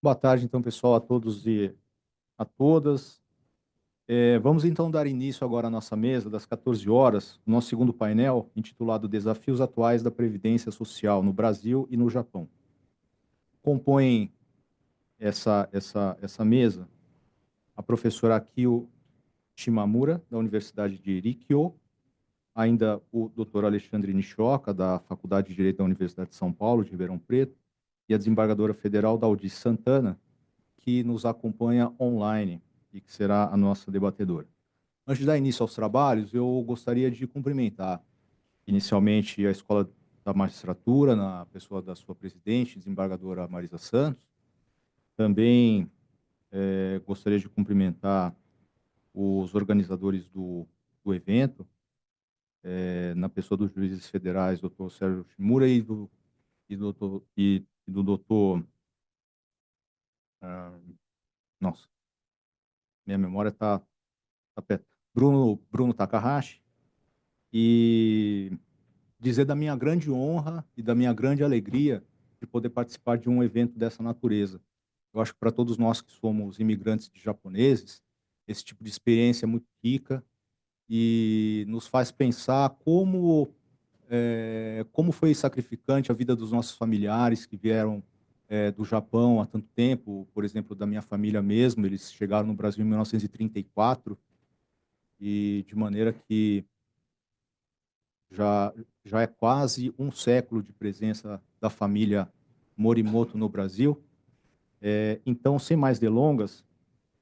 Boa tarde, então, pessoal, a todos e a todas. Vamos então dar início agora à nossa mesa das 14 horas, nosso segundo painel, intitulado Desafios Atuais da Previdência Social no Brasil e no Japão. Compõem essa mesa a professora Akio Shimamura, da Universidade de Rikyo, ainda o Dr. Alexandre Nishioka, da Faculdade de Direito da Universidade de São Paulo, de Ribeirão Preto, e a desembargadora federal Daldice Santana, que nos acompanha online e que será a nossa debatedora. Antes de dar início aos trabalhos, eu gostaria de cumprimentar inicialmente a Escola da Magistratura, na pessoa da sua presidente, desembargadora Marisa Santos. Também gostaria de cumprimentar os organizadores do evento, na pessoa dos juízes federais, doutor Sérgio Shimura e do doutor... nossa, minha memória está perto. Bruno Takahashi, e dizer da minha grande honra e da minha grande alegria de poder participar de um evento dessa natureza. Eu acho que para todos nós que somos imigrantes de japoneses, esse tipo de experiência é muito rica e nos faz pensar como foi sacrificante a vida dos nossos familiares que vieram do Japão há tanto tempo. Por exemplo, da minha família mesmo, eles chegaram no Brasil em 1934 e de maneira que já, já é quase um século de presença da família Morimoto no Brasil. Então, sem mais delongas,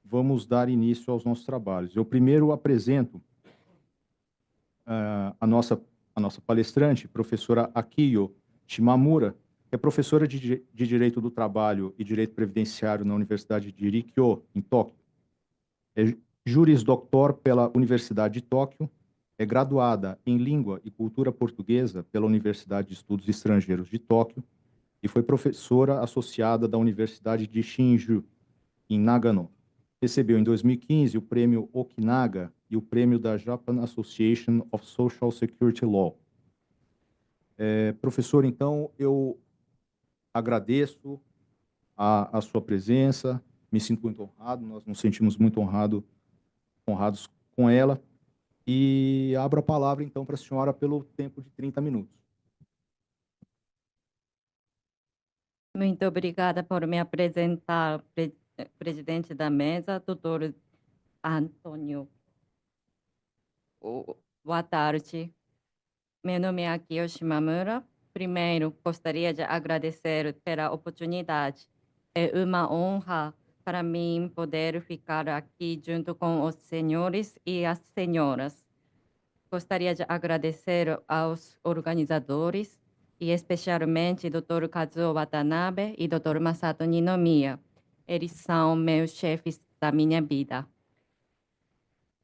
vamos dar início aos nossos trabalhos. Eu primeiro apresento a nossa palestrante, professora Akio Shimamura, que é professora de Direito do Trabalho e Direito Previdenciário na Universidade de Rikyo, em Tóquio. É Juris Doctor pela Universidade de Tóquio, é graduada em Língua e Cultura Portuguesa pela Universidade de Estudos Estrangeiros de Tóquio e foi professora associada da Universidade de Shinju, em Nagano. Recebeu em 2015 o prêmio Okinaga e o prêmio da Japan Association of Social Security Law. Professor, então, eu agradeço a sua presença, me sinto muito honrado, nós nos sentimos muito honrados com ela. E abro a palavra, então, para a senhora pelo tempo de 30 minutos. Muito obrigada por me apresentar, presidente da mesa, doutor Antônio. Boa tarde. Meu nome é Akio Shimamura. Primeiro, gostaria de agradecer pela oportunidade. É uma honra para mim poder ficar aqui junto com os senhores e as senhoras. Gostaria de agradecer aos organizadores e especialmente Dr. Kazuo Watanabe e Dr. Masato Ninomiya. Eles são meus chefes da minha vida.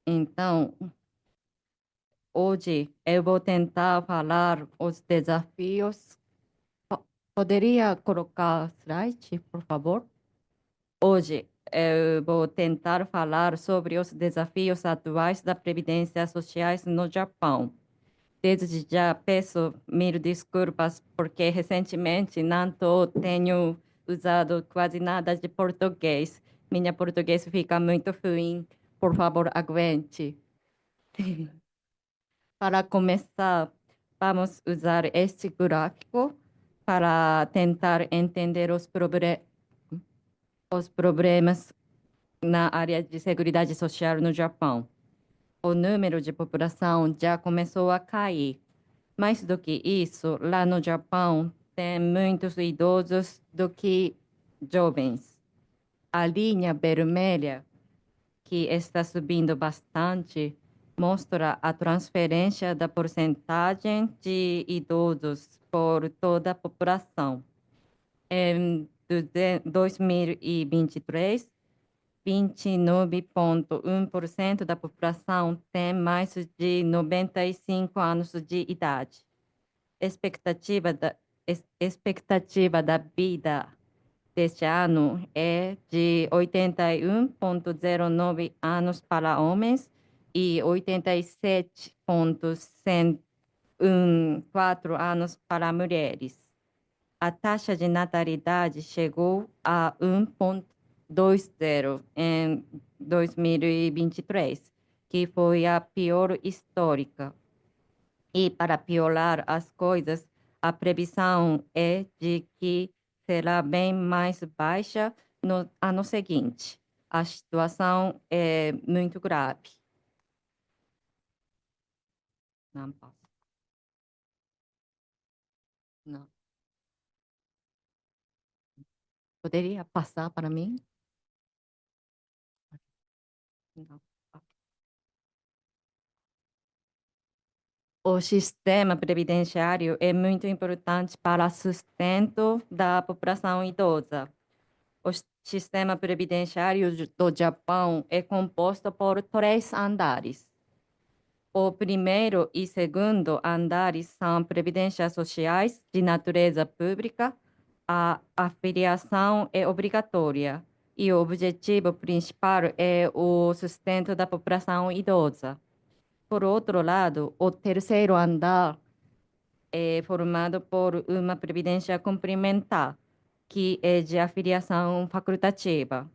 Então, hoje eu vou tentar falar os desafios. Poderia colocar slide, por favor? Hoje eu vou tentar falar sobre os desafios atuais da Previdência Social no Japão. Desde já peço mil desculpas, porque recentemente não tenho usado quase nada de português. Minha português fica muito ruim. Por favor, aguente. Para começar, vamos usar este gráfico para tentar entender os problemas na área de seguridade social no Japão. O número de população já começou a cair. Mais do que isso, lá no Japão, tem muitos idosos do que jovens. A linha vermelha, que está subindo bastante, mostra a transferência da porcentagem de idosos por toda a população. Em 2023, 29,1% da população tem mais de 95 anos de idade. Expectativa da vida deste ano é de 81,09 anos para homens e 87,104 anos para mulheres. a taxa de natalidade chegou a 1,20 em 2023, que foi a pior histórica. E para piorar as coisas, a previsão é de que será bem mais baixa no ano seguinte. A situação é muito grave. Não posso. Não. Poderia passar para mim? Não. O sistema previdenciário é muito importante para o sustento da população idosa. O sistema previdenciário do Japão é composto por 3 andares. O primeiro e segundo andares são previdências sociais de natureza pública. A afiliação é obrigatória e o objetivo principal é o sustento da população idosa. Por outro lado, o terceiro andar é formado por uma previdência complementar, que é de afiliação facultativa.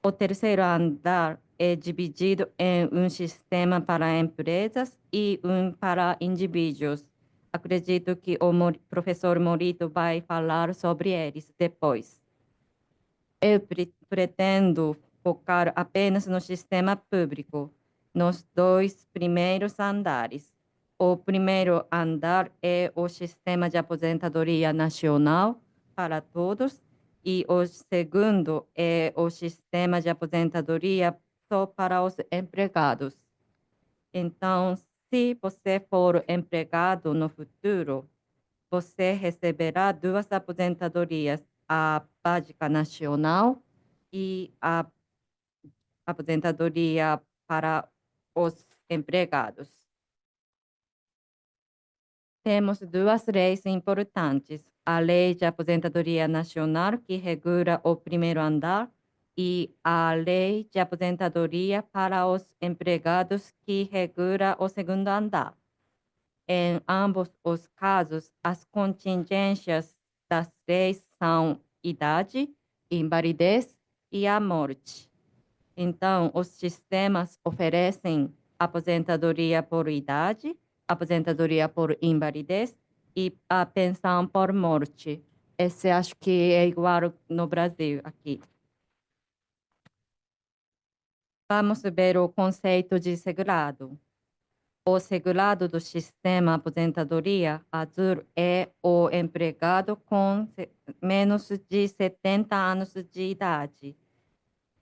O terceiro andar é dividido em um sistema para empresas e um para indivíduos. Acredito que o professor Morito vai falar sobre eles depois. Eu pretendo focar apenas no sistema público, nos 2 primeiros andares. O primeiro andar é o sistema de aposentadoria nacional para todos e o segundo é o sistema de aposentadoria só para os empregados. Então, se você for empregado no futuro, você receberá 2 aposentadorias, a básica nacional e a aposentadoria para os empregados. Temos 2 leis importantes: a Lei de Aposentadoria Nacional, que regula o primeiro andar, e a Lei de Aposentadoria para os Empregados, que regula o segundo andar. Em ambos os casos, as contingências das leis são idade, invalidez e a morte. Então, os sistemas oferecem aposentadoria por idade, aposentadoria por invalidez e a pensão por morte. Esse acho que é igual no Brasil, aqui. Vamos ver o conceito de segurado. O segurado do sistema aposentadoria azul é o empregado com menos de 70 anos de idade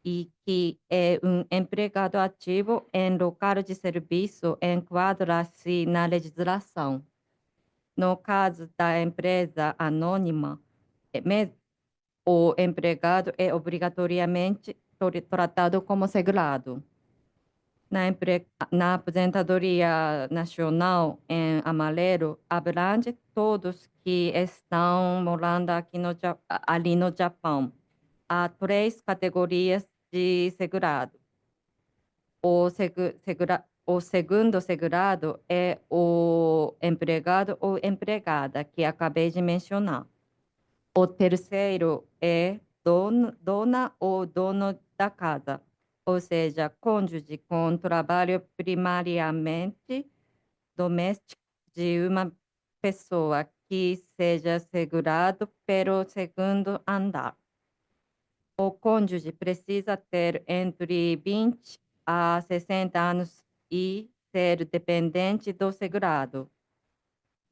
e que é um empregado ativo em local de serviço enquadra-se na legislação. No caso da empresa anônima, o empregado é obrigatoriamente tratado como segurado. Na aposentadoria nacional, em amarelo, abrange todos que estão morando aqui ali no Japão. Há 3 categorias de segurado. O segundo segurado é o empregado ou empregada, que acabei de mencionar. O terceiro é dona ou dono da casa, ou seja, cônjuge com trabalho primariamente doméstico de uma pessoa que seja segurado pelo segundo andar. O cônjuge precisa ter entre 20 a 60 anos e ser dependente do segurado.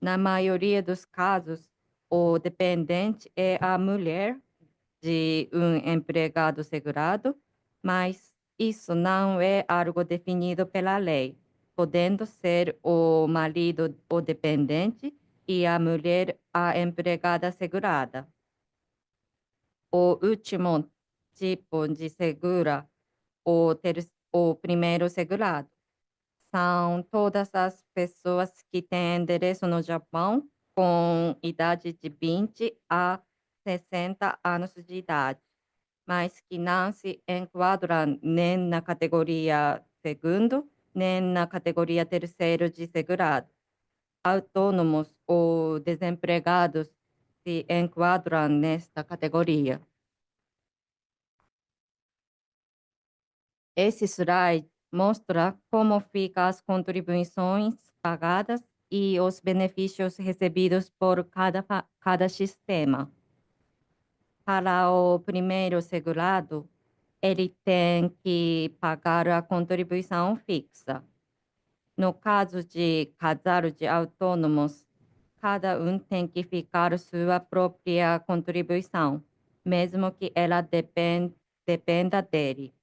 Na maioria dos casos, o dependente é a mulher de um empregado segurado, mas isso não é algo definido pela lei, podendo ser o marido o dependente e a mulher a empregada segurada. O último tipo de segura, o primeiro segurado, são todas as pessoas que têm endereço no Japão com idade de 20 a 60 anos de idade, mas que não se enquadram nem na categoria segundo, nem na categoria terceiro de segurado. Autônomos ou desempregados se enquadram nesta categoria. Esse slide mostra como ficam as contribuições pagadas e os benefícios recebidos por cada sistema. Para o primeiro segurado, ele tem que pagar a contribuição fixa. No caso de casal de autônomos, cada um tem que ficar sua própria contribuição, mesmo que ela dependa dele.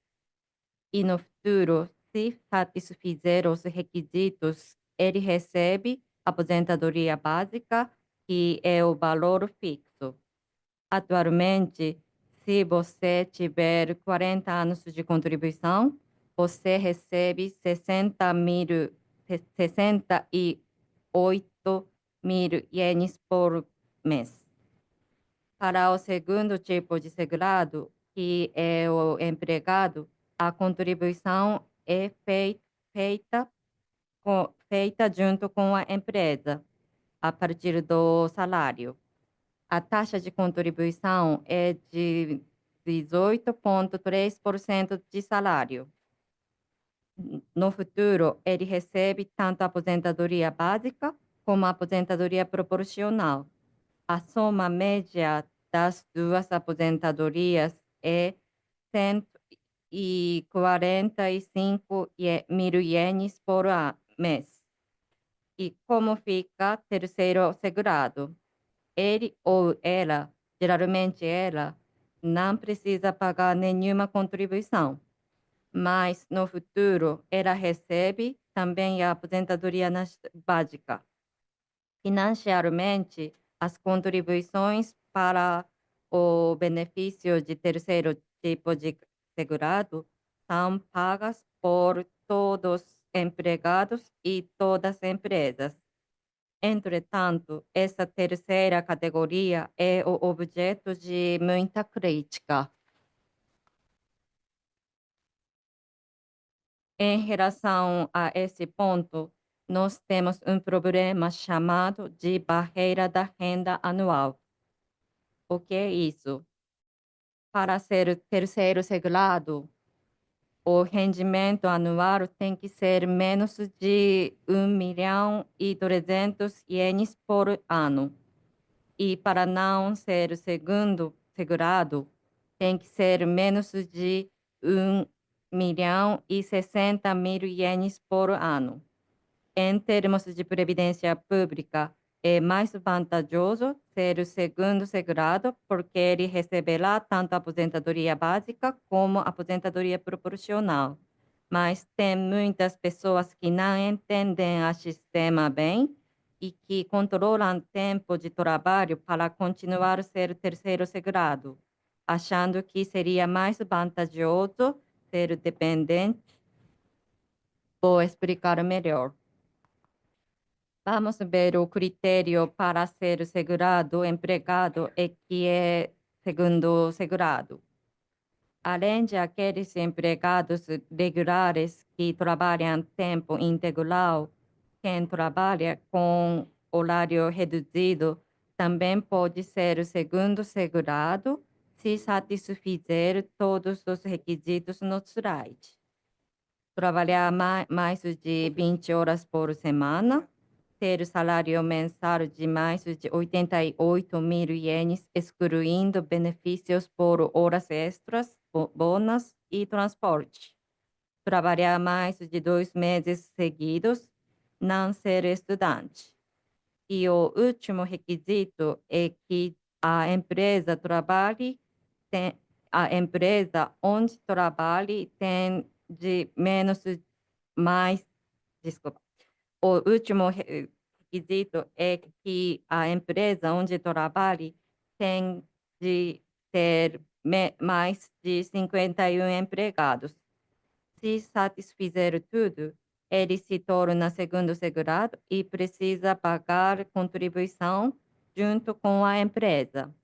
E no futuro, se satisfizer os requisitos, ele recebe aposentadoria básica, que é o valor fixo. Atualmente, se você tiver 40 anos de contribuição, você recebe 68 mil ienes por mês. Para o segundo tipo de segurado, que é o empregado, a contribuição é feita junto com a empresa, a partir do salário. A taxa de contribuição é de 18,3% de salário. No futuro, ele recebe tanto a aposentadoria básica como a aposentadoria proporcional. A soma média das duas aposentadorias é 145 mil ienes por mês. E como fica terceiro segurado? Ele ou ela, geralmente ela, não precisa pagar nenhuma contribuição, mas no futuro ela recebe também a aposentadoria básica. Financiarmente, as contribuições para o benefício de terceiro tipo de segurado são pagas por todos os empregados e todas as empresas. Entretanto, essa terceira categoria é o objeto de muita crítica. Em relação a esse ponto, nós temos um problema chamado de barreira da renda anual. O que é isso? Para ser terceiro segurado, o rendimento anual tem que ser menos de 1.200.000 ienes por ano. E para não ser segundo segurado, tem que ser menos de 1.060.000 ienes por ano. Em termos de previdência pública, é mais vantajoso ser o segundo segurado, porque ele receberá tanto a aposentadoria básica como a aposentadoria proporcional. Mas tem muitas pessoas que não entendem o sistema bem e que controlam tempo de trabalho para continuar a ser terceiro segurado, achando que seria mais vantajoso ser dependente. Vou explicar melhor. Vamos ver o critério para ser segurado empregado e que é segundo segurado. Além de aqueles empregados regulares que trabalham tempo integral, quem trabalha com horário reduzido também pode ser o segundo segurado se satisfizer todos os requisitos no slide. Trabalhar mais de 20 horas por semana, ter salário mensal de mais de 88 mil ienes, excluindo benefícios por horas extras, bônus e transporte. Trabalhar mais de 2 meses seguidos, não ser estudante. E o último requisito é que a empresa onde trabalhe tem de menos mais, desculpa. O último requisito é que a empresa onde trabalhe tem de ter mais de 51 empregados. Se satisfizer tudo, ele se torna segundo segurado e precisa pagar contribuição junto com a empresa.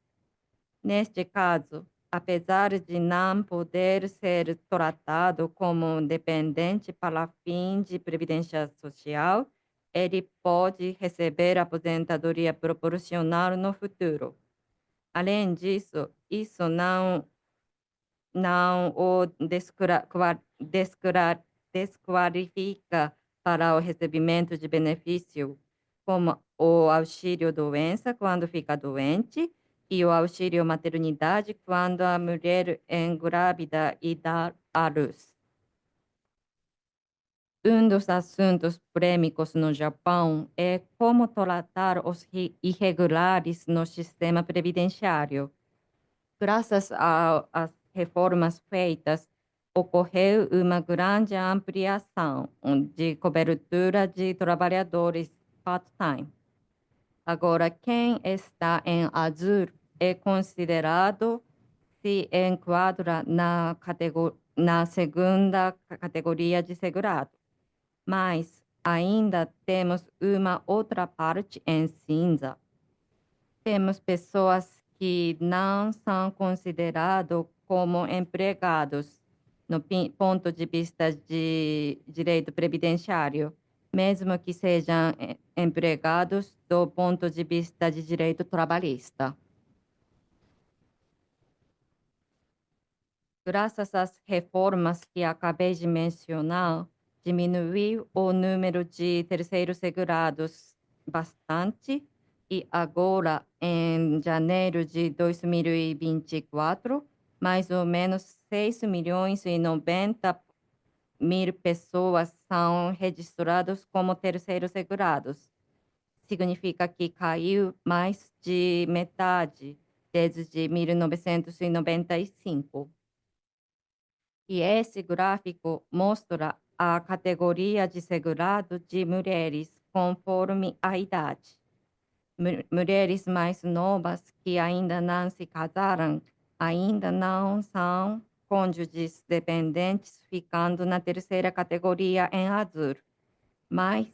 Neste caso, apesar de não poder ser tratado como dependente para fim de previdência social, ele pode receber aposentadoria proporcional no futuro. Além disso, isso não o desqualifica para o recebimento de benefício, como o auxílio-doença quando fica doente e o auxílio-maternidade quando a mulher engravida e dá à luz. Dos assuntos polêmicos no Japão é como tratar os irregulares no sistema previdenciário. Graças às reformas feitas, ocorreu uma grande ampliação de cobertura de trabalhadores part-time. Agora, quem está em azul é considerado se enquadra na segunda categoria de segurado. Mas ainda temos uma outra parte em cinza. Temos pessoas que não são considerados como empregados no ponto de vista de direito previdenciário, mesmo que sejam empregados do ponto de vista de direito trabalhista. Graças às reformas que acabei de mencionar, diminuiu o número de terceiros segurados bastante e agora, em janeiro de 2024, mais ou menos 6.090.000 pessoas são registradas como terceiros segurados. Significa que caiu mais de metade desde 1995. E esse gráfico mostra a categoria de segurado de mulheres conforme a idade. Mulheres mais novas que ainda não se casaram ainda não são cônjuges dependentes, ficando na terceira categoria em azul. Mas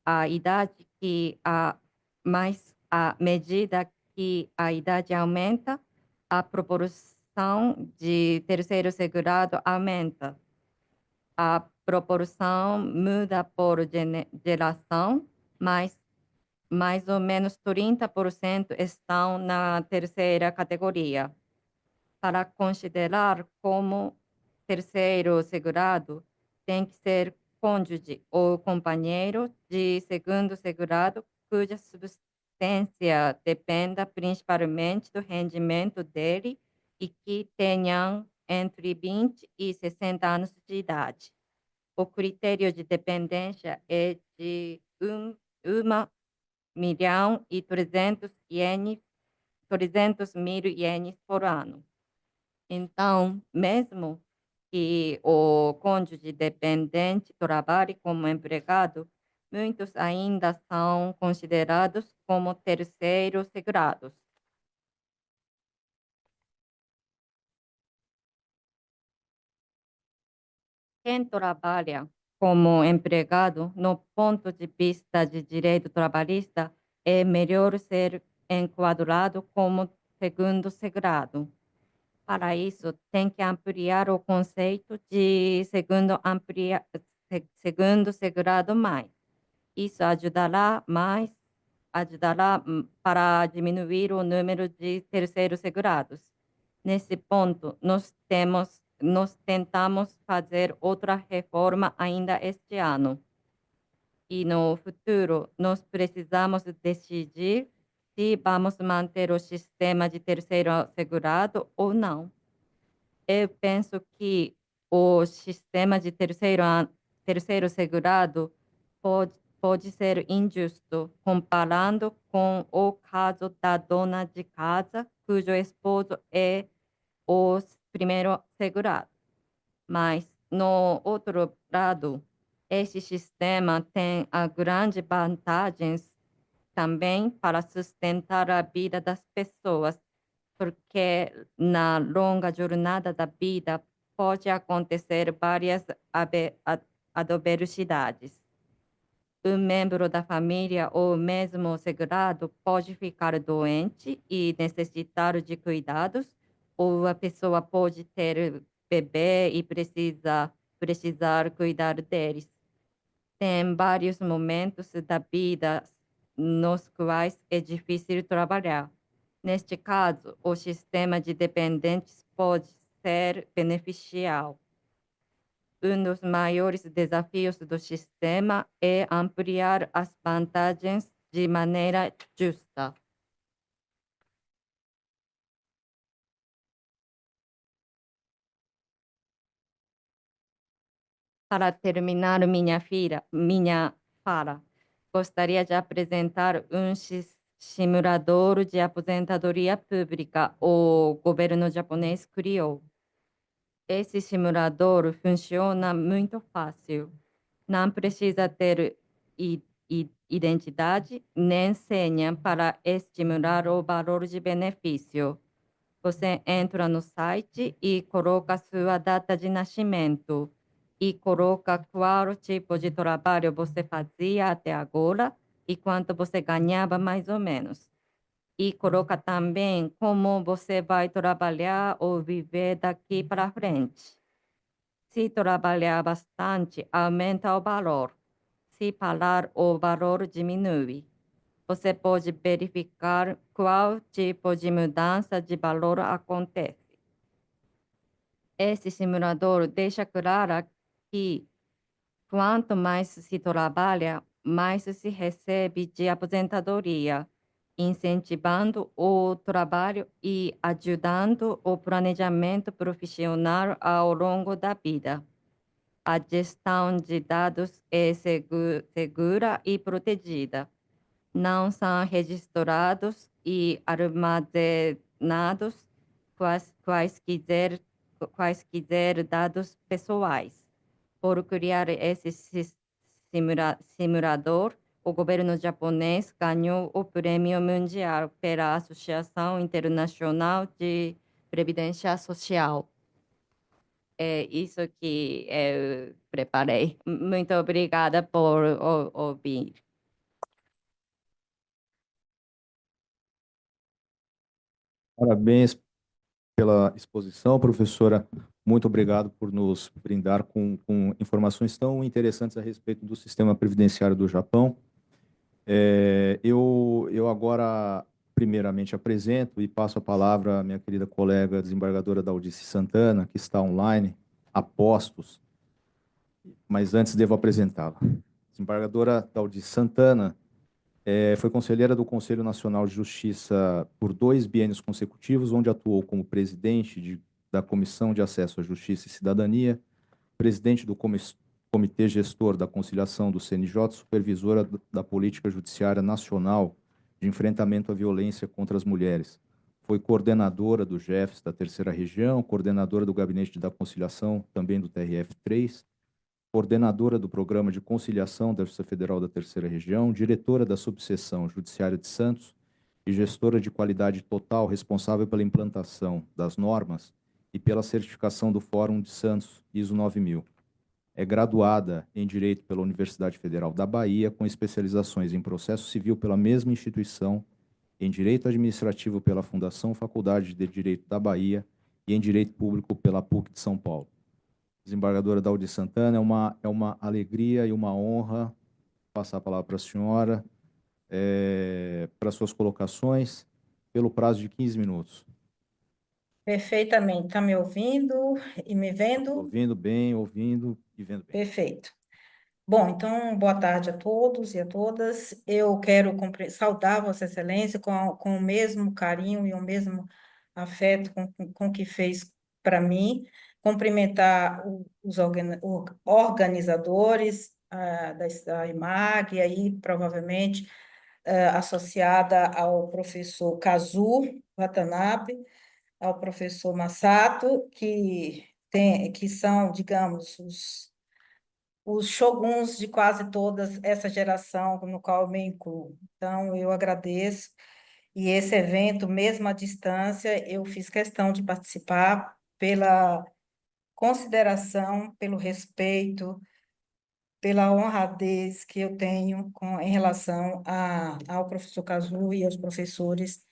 a idade que mais à medida que a idade aumenta, a proporção de terceiro segurado aumenta. A proporção muda por geração, mas mais ou menos 30% estão na terceira categoria. Para considerar como terceiro segurado, tem que ser cônjuge ou companheiro de segundo segurado cuja subsistência dependa principalmente do rendimento dele e que tenham entre 20 e 60 anos de idade. O critério de dependência é de 1.300.000 ienes por ano. Então, mesmo que o cônjuge dependente trabalhe como empregado, muitos ainda são considerados como terceiros segurados. Quem trabalha como empregado, no ponto de vista de direito trabalhista, é melhor ser enquadrado como segundo segurado. Para isso, tem que ampliar o conceito de segundo segurado mais. Isso ajudará para diminuir o número de terceiros segurados. Nesse ponto, nós tentamos fazer outra reforma ainda este ano. E no futuro, nós precisamos decidir se vamos manter o sistema de terceiro segurado ou não. Eu penso que o sistema de terceiro segurado pode ser injusto, comparando com o caso da dona de casa, cujo esposo é o primeiro segurado. Mas, no outro lado, esse sistema tem grandes vantagens também para sustentar a vida das pessoas, porque na longa jornada da vida pode acontecer várias adversidades. Um membro da família ou mesmo segurado pode ficar doente e necessitar de cuidados, ou a pessoa pode ter bebê e precisar cuidar deles. Tem vários momentos da vida nos quais é difícil trabalhar. Neste caso, o sistema de dependentes pode ser beneficial. Dos maiores desafios do sistema é ampliar as vantagens de maneira justa. Para terminar minha fala, gostaria de apresentar simulador de aposentadoria pública o governo japonês criou. Esse simulador funciona muito fácil. Não precisa ter identidade nem senha para estimular o valor de benefício. Você entra no site e coloca sua data de nascimento e coloca qual tipo de trabalho você fazia até agora e quanto você ganhava mais ou menos. E coloca também como você vai trabalhar ou viver daqui para frente. Se trabalhar bastante, aumenta o valor. Se parar, o valor diminui. Você pode verificar qual tipo de mudança de valor acontece. Esse simulador deixa claro que quanto mais se trabalha, mais se recebe de aposentadoria, incentivando o trabalho e ajudando o planejamento profissional ao longo da vida. A gestão de dados é segura e protegida. Não são registrados e armazenados quaisquer dados pessoais. Por criar esse simulador, o governo japonês ganhou o Prêmio Mundial pela Associação Internacional de Previdência Social. É isso que eu preparei. Muito obrigada por ouvir. Parabéns pela exposição, professora. Muito obrigado por nos brindar com informações tão interessantes a respeito do sistema previdenciário do Japão. Eu agora, primeiramente, apresento e passo a palavra à minha querida colega desembargadora Daldice Santana, que está online, a postos, mas antes devo apresentá-la. Desembargadora Daldice Santana foi conselheira do Conselho Nacional de Justiça por 2 biênios consecutivos, onde atuou como presidente da Comissão de Acesso à Justiça e Cidadania, presidente do Comitê Gestor da Conciliação do CNJ, supervisora da Política Judiciária Nacional de Enfrentamento à Violência contra as Mulheres. Foi coordenadora do GEFS da Terceira Região, coordenadora do Gabinete da Conciliação, também do TRF3, coordenadora do Programa de Conciliação da Justiça Federal da Terceira Região, diretora da Subseção Judiciária de Santos e gestora de qualidade total responsável pela implantação das normas e pela certificação do Fórum de Santos ISO 9000. É graduada em Direito pela Universidade Federal da Bahia, com especializações em Processo Civil pela mesma instituição, em Direito Administrativo pela Fundação Faculdade de Direito da Bahia e em Direito Público pela PUC de São Paulo. Desembargadora Daldice Santana, é uma alegria e uma honra passar a palavra para a senhora, para suas colocações, pelo prazo de 15 minutos. Perfeitamente. Está me ouvindo e me vendo? Ouvindo bem, ouvindo e vendo bem. Perfeito. Bom, então, boa tarde a todos e a todas. Eu quero saudar Vossa Excelência com o mesmo carinho e o mesmo afeto com que fez para mim, cumprimentar os organizadores da IMAG, e aí, provavelmente, associada ao professor Kazu Watanabe, ao professor Masato, que são, digamos, os shoguns de quase toda essa geração no qual eu me incluo. Então, eu agradeço. E esse evento, mesmo à distância, eu fiz questão de participar pela consideração, pelo respeito, pela honradez que eu tenho em relação ao professor Kazu e aos professores,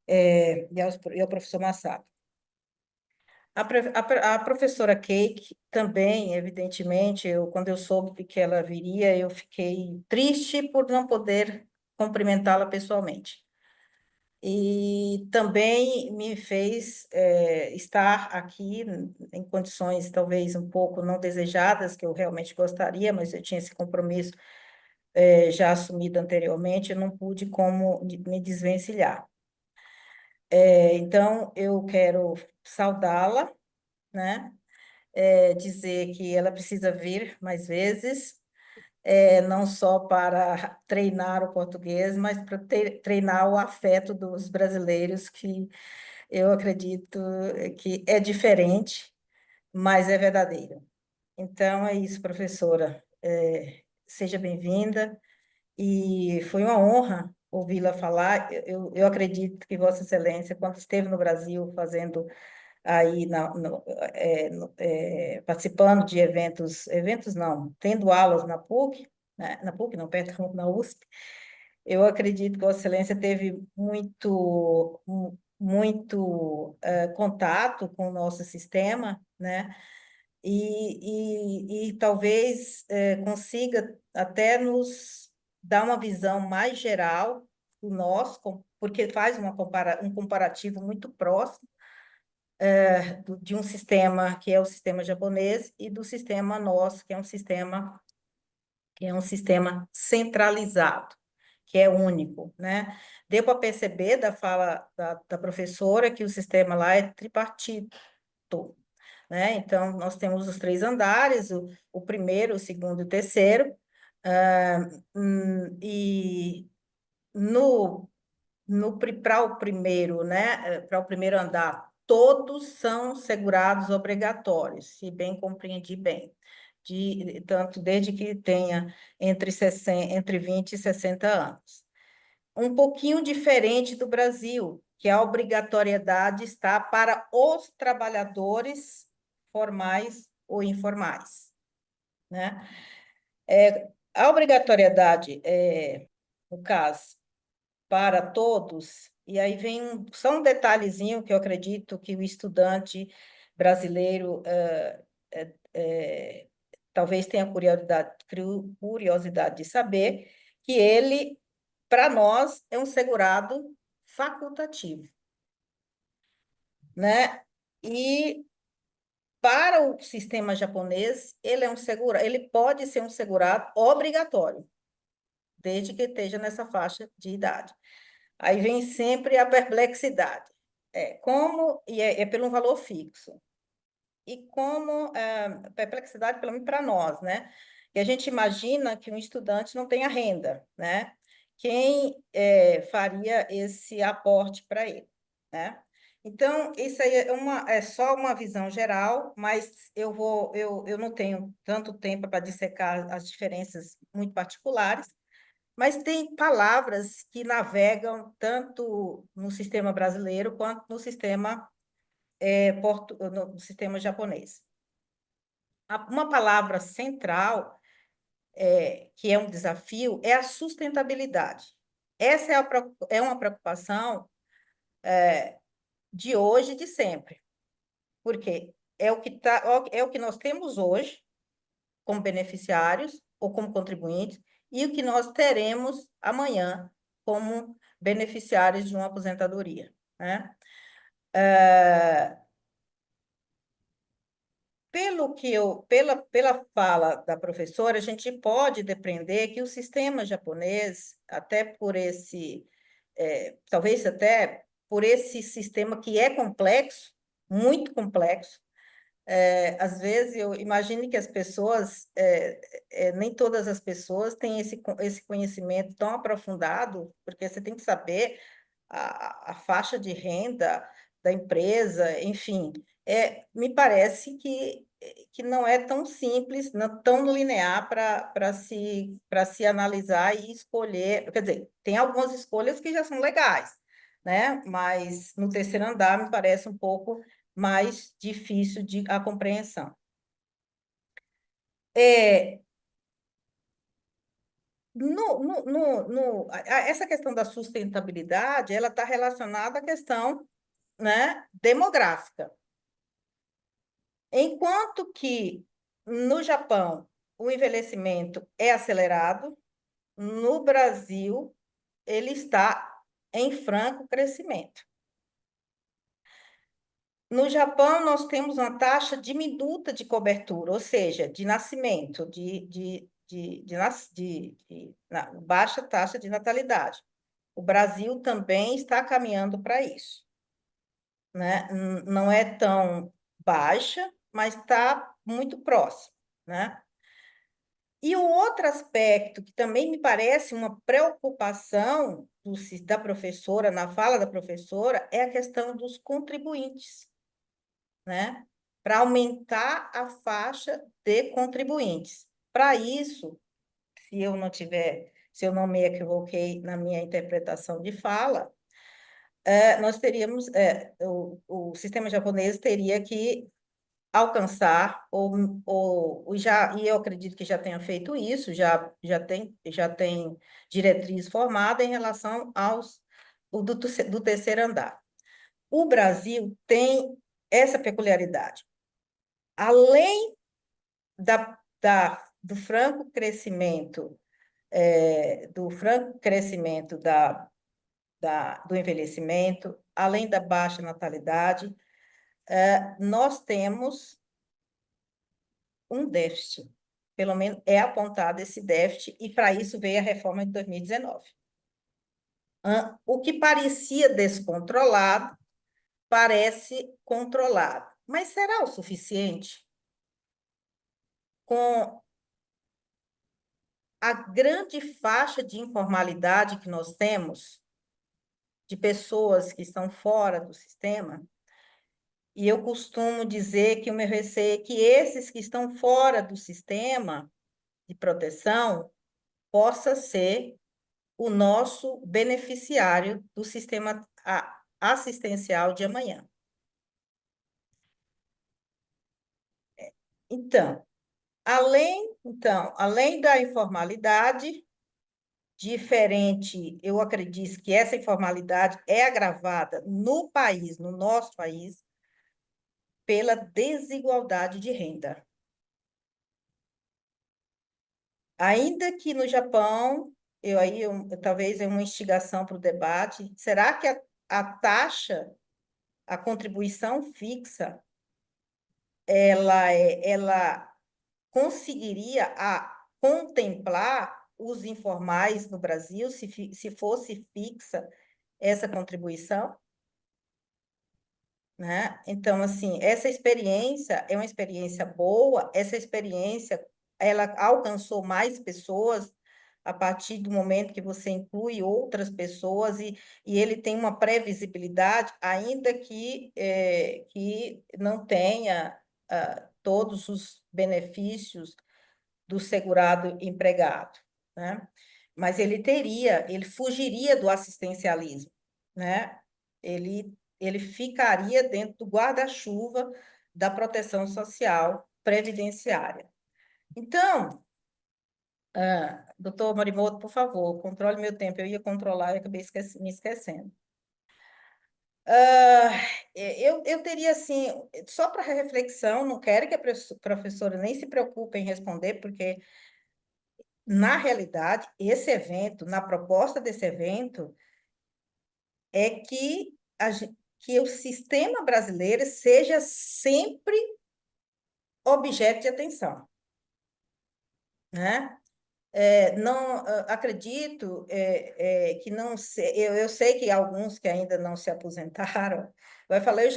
e ao professor Masato. A professora Cake também, evidentemente, quando eu soube que ela viria, eu fiquei triste por não poder cumprimentá-la pessoalmente. e também me fez estar aqui em condições talvez um pouco não desejadas, que eu realmente gostaria, mas eu tinha esse compromisso já assumido anteriormente, eu não pude como me desvencilhar. Então, eu quero saudá-la, né? Dizer que ela precisa vir mais vezes, não só para treinar o português, mas para treinar o afeto dos brasileiros, que eu acredito que é diferente, mas é verdadeiro. Então, é isso, professora. Seja bem-vinda, e foi uma honra ouvi-la falar. Eu acredito que Vossa Excelência, quando esteve no Brasil fazendo aí, participando de eventos não, tendo aulas na PUC, né, na PUC, não, perdão, na USP, eu acredito que Vossa Excelência teve muito contato com o nosso sistema, né? E talvez consiga até nos dar uma visão mais geral do nosso, porque faz um comparativo muito próximo de um sistema que é o sistema japonês e do sistema nosso, que é um sistema centralizado, que é único, né? Deu para perceber da fala da professora que o sistema lá é tripartito, né? Então, nós temos os 3 andares, o primeiro, o segundo e o terceiro, e para o primeiro, né, para o primeiro andar, todos são segurados obrigatórios, se bem compreendi bem, tanto desde que tenha entre 20 e 60 anos. Um pouquinho diferente do Brasil, que a obrigatoriedade está para os trabalhadores formais ou informais, né? A obrigatoriedade, no caso, para todos, e aí vem só um detalhezinho que eu acredito que o estudante brasileiro talvez tenha curiosidade de saber, que ele, para nós, é um segurado facultativo, né? E para o sistema japonês, ele pode ser um segurado obrigatório, desde que esteja nessa faixa de idade. Aí vem sempre a perplexidade. É pelo valor fixo. E como perplexidade, pelo menos para nós, né? E a gente imagina que um estudante não tenha renda, né? Quem faria esse aporte para ele, né? Então, isso aí é só uma visão geral, mas eu não tenho tanto tempo para dissecar as diferenças muito particulares, mas tem palavras que navegam tanto no sistema brasileiro quanto no sistema, no sistema japonês. Uma palavra central, que é um desafio, é a sustentabilidade. Essa é uma preocupação de hoje e de sempre, porque é o que nós temos hoje como beneficiários ou como contribuintes, e o que nós teremos amanhã como beneficiários de uma aposentadoria, né? Pela fala da professora, a gente pode depreender que o sistema japonês, até por talvez até por esse sistema que é complexo, muito complexo, às vezes eu imagino que as pessoas, nem todas as pessoas têm esse conhecimento tão aprofundado, porque você tem que saber a faixa de renda da empresa, enfim. Me parece que não é tão simples, não tão linear para se analisar e escolher. Quer dizer, tem algumas escolhas que já são legais, né? Mas no terceiro andar me parece um pouco mais difícil a compreensão. Essa questão da sustentabilidade, ela está relacionada à questão, né, demográfica. Enquanto que no Japão o envelhecimento é acelerado, no Brasil ele está em franco crescimento. No Japão, nós temos uma taxa diminuta de cobertura, ou seja, de nascimento, baixa taxa de natalidade. O Brasil também está caminhando para isso, né? Não é tão baixa, mas está muito próximo, né? E o outro aspecto que também me parece uma preocupação da professora, na fala da professora, é a questão dos contribuintes, né? Para aumentar a faixa de contribuintes. Para isso, se eu não me equivoquei na minha interpretação de fala, nós teríamos, o sistema japonês teria que alcançar, e eu acredito que já tenha feito isso, já tem diretriz formada em relação do terceiro andar. O Brasil tem essa peculiaridade. Além do franco crescimento, do envelhecimento, além da baixa natalidade, nós temos um déficit. Pelo menos é apontado esse déficit, e para isso veio a reforma de 2019. O que parecia descontrolado, parece controlado. Mas será o suficiente? Com a grande faixa de informalidade que nós temos, de pessoas que estão fora do sistema, e eu costumo dizer que o meu receio é que esses que estão fora do sistema de proteção possa ser o nosso beneficiário do sistema assistencial de amanhã. Então, além da informalidade, diferente, eu acredito que essa informalidade é agravada no país, no nosso país, pela desigualdade de renda. Ainda que no Japão, talvez é uma instigação para o debate, será que a taxa, a contribuição fixa, ela conseguiria contemplar os informais no Brasil, se fosse fixa essa contribuição? Né? Então, assim, essa experiência é uma experiência boa, essa experiência ela alcançou mais pessoas a partir do momento que você inclui outras pessoas e ele tem uma previsibilidade, ainda que não tenha todos os benefícios do segurado empregado, né? Mas ele fugiria do assistencialismo, né? Ele ficaria dentro do guarda-chuva da proteção social previdenciária. Então, doutor Morimoto, por favor, controle meu tempo. Eu ia controlar e acabei me esquecendo. Eu teria, assim, só para reflexão, não quero que a professora nem se preocupe em responder, porque, na realidade, esse evento, na proposta desse evento, é que o sistema brasileiro seja sempre objeto de atenção, né? Não acredito que não eu sei que alguns que ainda não se aposentaram vai falar, eu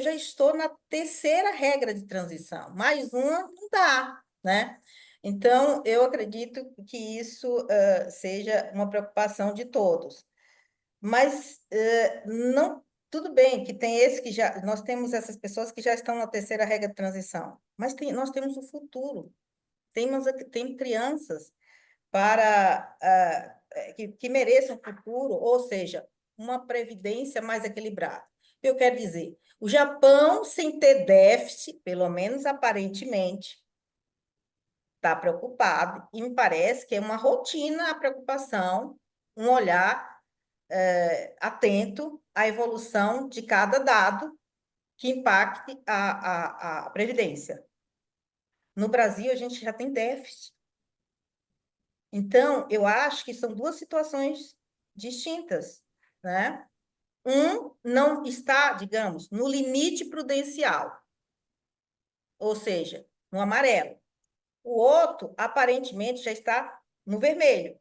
já estou na terceira regra de transição, mais uma não dá, né? Então eu acredito que isso seja uma preocupação de todos, mas não, tudo bem que tem nós temos essas pessoas que já estão na terceira regra de transição, mas nós temos o futuro, tem crianças que mereçam um futuro, ou seja, uma previdência mais equilibrada. Eu quero dizer, o Japão, sem ter déficit, pelo menos aparentemente, está preocupado, e me parece que é uma rotina a preocupação, um olhar atento à evolução de cada dado que impacte a Previdência. No Brasil, a gente já tem déficit. Então, eu acho que são duas situações distintas, né? Um não está, digamos, no limite prudencial, ou seja, no amarelo. O outro, aparentemente, já está no vermelho.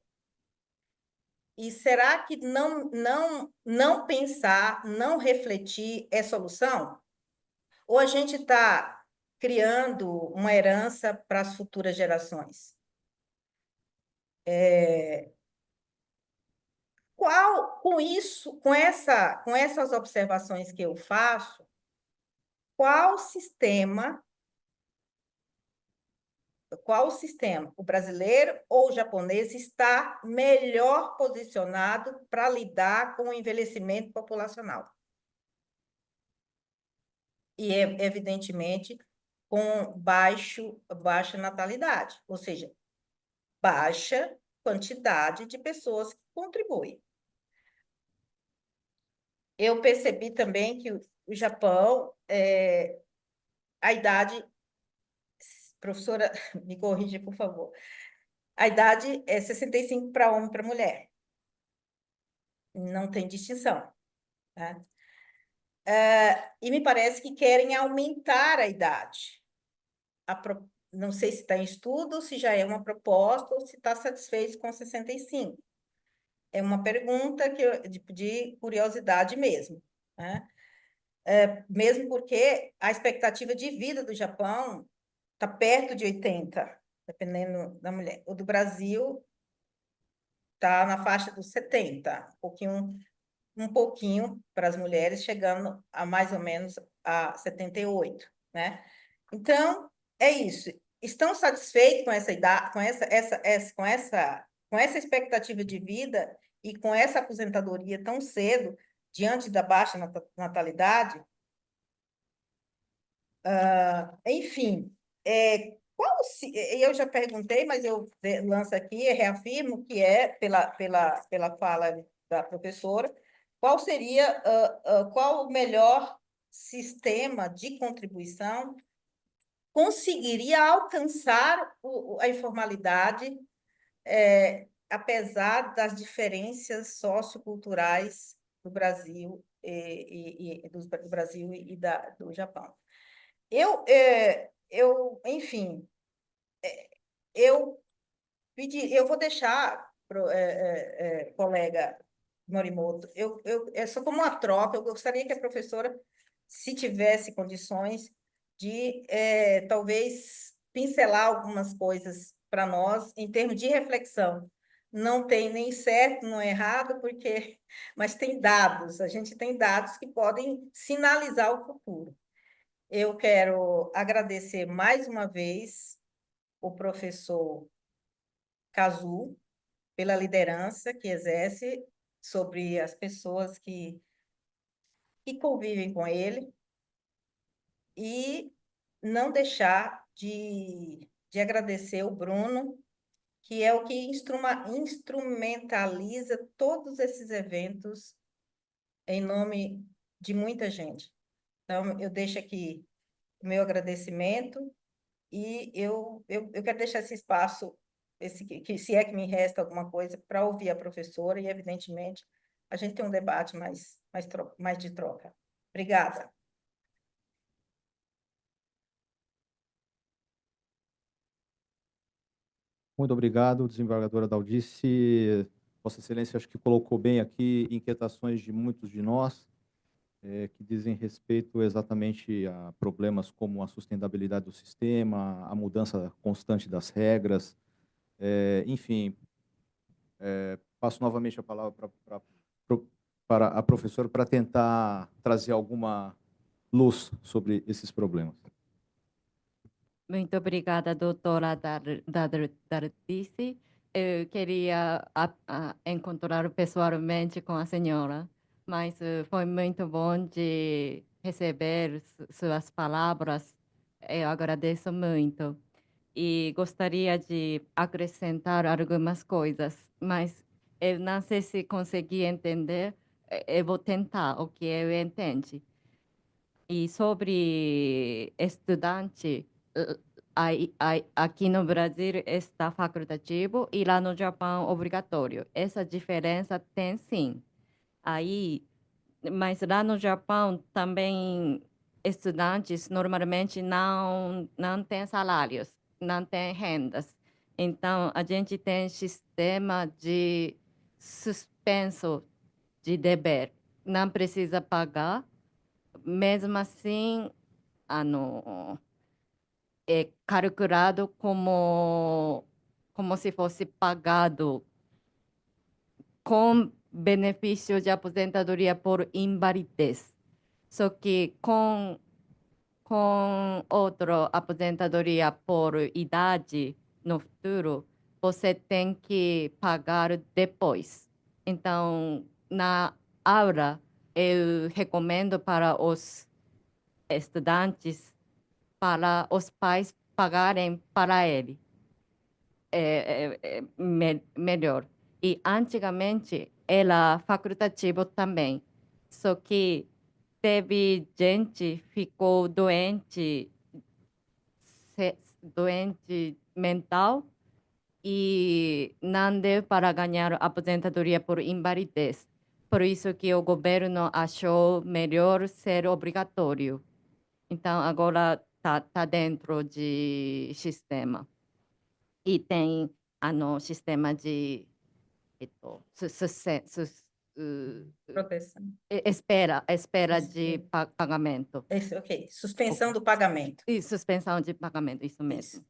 E será que não pensar, não refletir é solução? Ou a gente está criando uma herança para as futuras gerações? Com isso, com essas observações que eu faço, qual sistema, o brasileiro ou o japonês, está melhor posicionado para lidar com o envelhecimento populacional? E, evidentemente, com baixa natalidade, ou seja, baixa quantidade de pessoas que contribuem. Eu percebi também que o Japão, a idade, professora, me corrija, por favor, a idade é 65 para homem e para mulher. Não tem distinção. Tá? E me parece que querem aumentar a idade. Não sei se está em estudo, se já é uma proposta ou se está satisfeito com 65. É uma pergunta de curiosidade mesmo, né? Mesmo porque a expectativa de vida do Japão está perto de 80, dependendo da mulher. O do Brasil está na faixa dos 70, um pouquinho para as mulheres, chegando a mais ou menos a 78, né? Então, é isso. Estão satisfeitos com essa idade, com essa expectativa de vida e com essa aposentadoria tão cedo, diante da baixa natalidade? Enfim, eu já perguntei, mas eu lanço aqui e reafirmo que pela fala da professora, qual o melhor sistema de contribuição conseguiria alcançar a informalidade, apesar das diferenças socioculturais do Brasil do Brasil e do Japão. Enfim, eu vou deixar, colega Morimoto, é só como uma troca, eu gostaria que a professora, se tivesse condições, de talvez pincelar algumas coisas para nós, em termos de reflexão. Não tem nem certo, nem errado, mas tem dados, a gente tem dados que podem sinalizar o futuro. Eu quero agradecer mais uma vez o professor Kazu pela liderança que exerce sobre as pessoas que convivem com ele e não deixar de agradecer o Bruno, que é o que instrumentaliza todos esses eventos em nome de muita gente. Então, eu deixo aqui o meu agradecimento e eu quero deixar esse espaço, se é que me resta alguma coisa, para ouvir a professora e, evidentemente, a gente tem um debate mais de troca. Obrigada. Muito obrigado, desembargadora Daldice. Vossa Excelência, acho que colocou bem aqui inquietações de muitos de nós, que dizem respeito exatamente a problemas como a sustentabilidade do sistema, a mudança constante das regras, enfim. Passo novamente a palavra para a professora para tentar trazer alguma luz sobre esses problemas. Muito obrigada, doutora Dardice. Eu queria encontrar pessoalmente com a senhora, mas foi muito bom de receber suas palavras. Eu agradeço muito. E gostaria de acrescentar algumas coisas, mas eu não sei se consegui entender. Eu vou tentar o que eu entendi. E sobre estudante, aqui no Brasil está facultativo e lá no Japão obrigatório. Essa diferença tem sim. Aí, mas lá no Japão também estudantes normalmente não têm salários, não têm rendas. Então, a gente tem sistema de suspenso de dever. Não precisa pagar. Mesmo assim, é calculado como se fosse pagado com benefício de aposentadoria por invalidez. Só que com outra aposentadoria por idade no futuro, você tem que pagar depois. Então, na aula, eu recomendo para os estudantes, para os pais pagarem para ele. Melhor. E antigamente era facultativo também. Só que teve gente que ficou doente mental e não deu para ganhar aposentadoria por invalidez. Por isso que o governo achou melhor ser obrigatório. Então, agora tá dentro de sistema. E tem sistema de Proteção. espera de pagamento. Isso, ok. Suspensão do pagamento. E suspensão de pagamento, isso mesmo. Isso.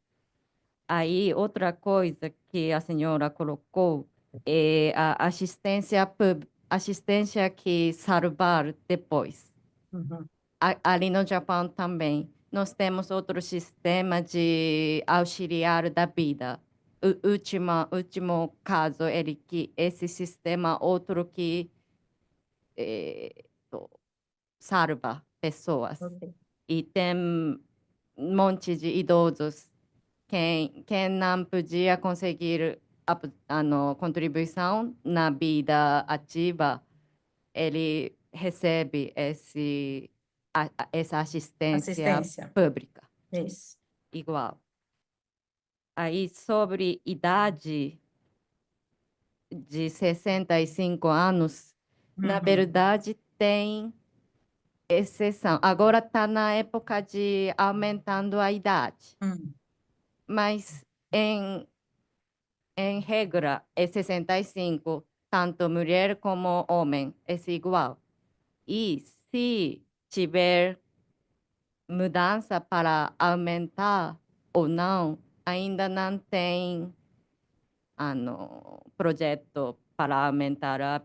Aí, outra coisa que a senhora colocou é a assistência que salvar depois. Uhum. Ali no Japão também, nós temos outro sistema de auxiliar da vida. O último caso é que esse sistema outro que eh, salva pessoas. Ok. E tem um monte de idosos quem não podia conseguir contribuição na vida ativa, ele recebe essa assistência Assistência. pública, Isso. igual. Aí, sobre idade de 65 anos, na Uhum. verdade, tem exceção. Agora está na época de aumentando a idade, mas em regra é 65, tanto mulher como homem, é igual. E se tiver mudança para aumentar ou não, ainda não tem projeto para aumentar a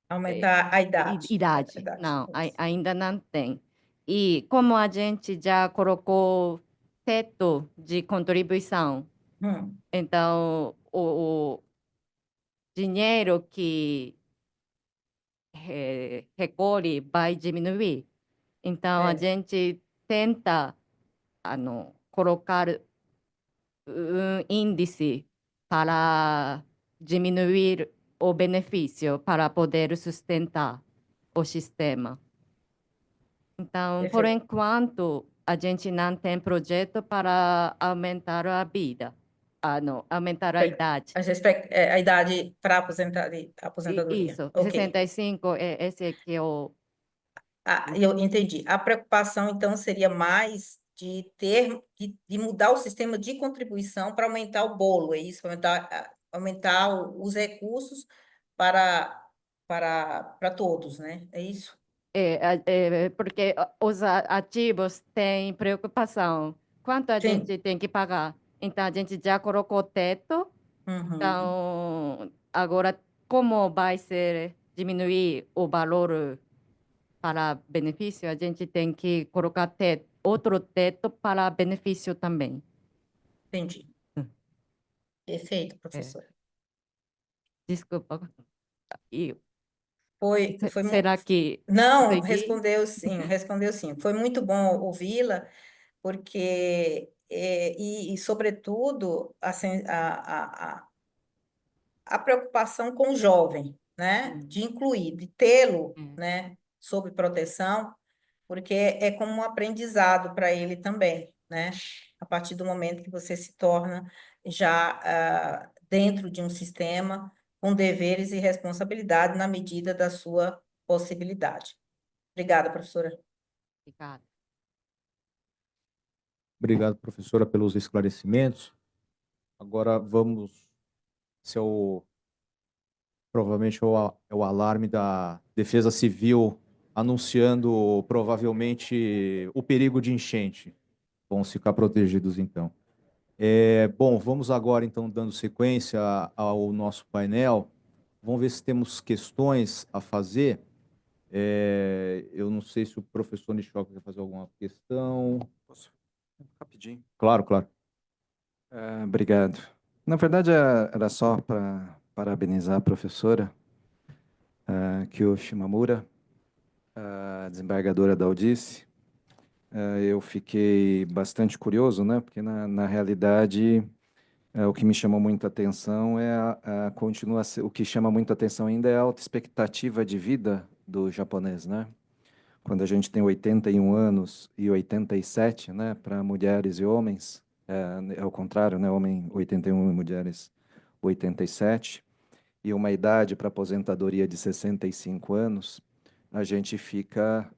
Aumentar a idade. idade. Não, ainda não tem. E como a gente já colocou teto de contribuição, então o dinheiro que recolhe vai diminuir. Então, a gente tenta colocar um índice para diminuir o benefício, para poder sustentar o sistema. Então, por Perfeito. enquanto, a gente não tem projeto para aumentar a vida, aumentar a idade. A idade para aposentadoria. Isso, Ok. 65, esse aqui é o... Eu entendi. A preocupação, então, seria mais de mudar o sistema de contribuição para aumentar o bolo, é isso? Aumentar os recursos para todos, né? É isso? Porque os ativos têm preocupação. Quanto a Sim. gente tem que pagar? Então, a gente já colocou teto. Uhum. Então, agora, como vai ser diminuir o valor para benefício, a gente tem que colocar outro teto para benefício também. Entendi. Perfeito, professora. Desculpa. E Foi será que Não, consegui? respondeu sim. Foi muito bom ouvi-la, porque, sobretudo, assim, a preocupação com o jovem, né? De incluir, de tê-lo, né? Sob proteção, porque é como um aprendizado para ele também, né? A partir do momento que você se torna já dentro de um sistema com deveres e responsabilidade na medida da sua possibilidade. Obrigada, professora. Obrigada. Obrigado, professora, pelos esclarecimentos. Agora vamos, provavelmente é o alarme da Defesa Civil anunciando provavelmente o perigo de enchente. Vamos ficar protegidos então. Bom, vamos agora então dando sequência ao nosso painel. Vamos ver se temos questões a fazer. Eu não sei se o professor Nishioka quer fazer alguma questão. Posso? Rapidinho. Claro, claro. Obrigado. Na verdade, era só para parabenizar a professora Kyo Shimamura, a desembargadora da Audice. Eu fiquei bastante curioso, né? Porque, na realidade, o que me chamou muito a atenção é o que chama muito a atenção ainda é a alta expectativa de vida do japonês, né? Quando a gente tem 81 anos e 87, né, para mulheres e homens, é o contrário, né, homem 81 e mulheres 87, e uma idade para aposentadoria de 65 anos, a gente fica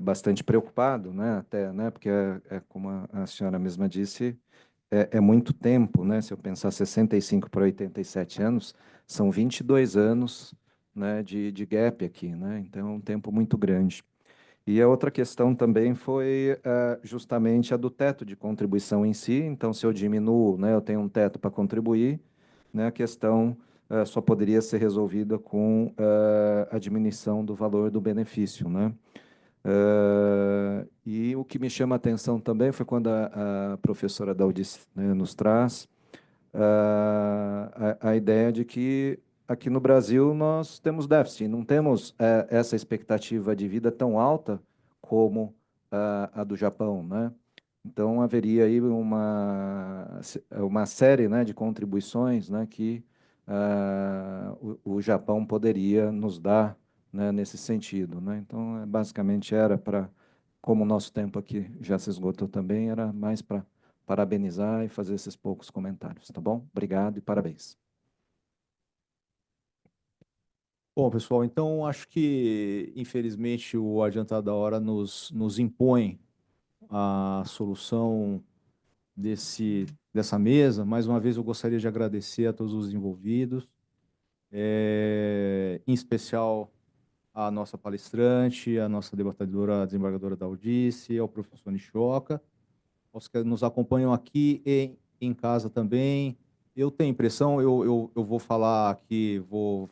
bastante preocupado, né, até, né, porque como a senhora mesma disse, é muito tempo, né, se eu pensar 65 para 87 anos, são 22 anos, né, de gap aqui, né, então é um tempo muito grande. E a outra questão também foi justamente a do teto de contribuição em si. Então, se eu diminuo, né, eu tenho um teto para contribuir, né, a questão só poderia ser resolvida com a diminuição do valor do benefício, né? E o que me chama a atenção também foi quando a professora Daldice, né, nos traz a ideia de que aqui no Brasil nós temos déficit, não temos essa expectativa de vida tão alta como a do Japão, né? Então haveria aí uma série, né, de contribuições, né, que o Japão poderia nos dar, né, nesse sentido, né? Então basicamente era para, como o nosso tempo aqui já se esgotou também, era mais para parabenizar e fazer esses poucos comentários, tá bom? Obrigado e parabéns. Bom, pessoal, então acho que, infelizmente, o adiantado da hora nos impõe a solução dessa mesa. Mais uma vez, eu gostaria de agradecer a todos os envolvidos, em especial a nossa palestrante, a nossa debatedora, a desembargadora da Audice, ao professor Nishioka, aos que nos acompanham aqui e em casa também. Eu tenho impressão, eu vou falar aqui, vou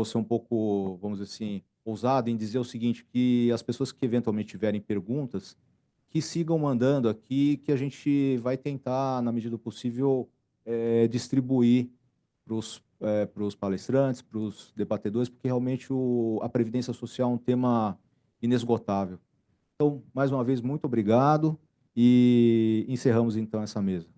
ser um pouco, vamos dizer assim, ousado em dizer o seguinte, que as pessoas que eventualmente tiverem perguntas, que sigam mandando aqui, que a gente vai tentar, na medida do possível, distribuir para os palestrantes, para os debatedores, porque realmente a Previdência Social é um tema inesgotável. Então, mais uma vez, muito obrigado e encerramos então essa mesa.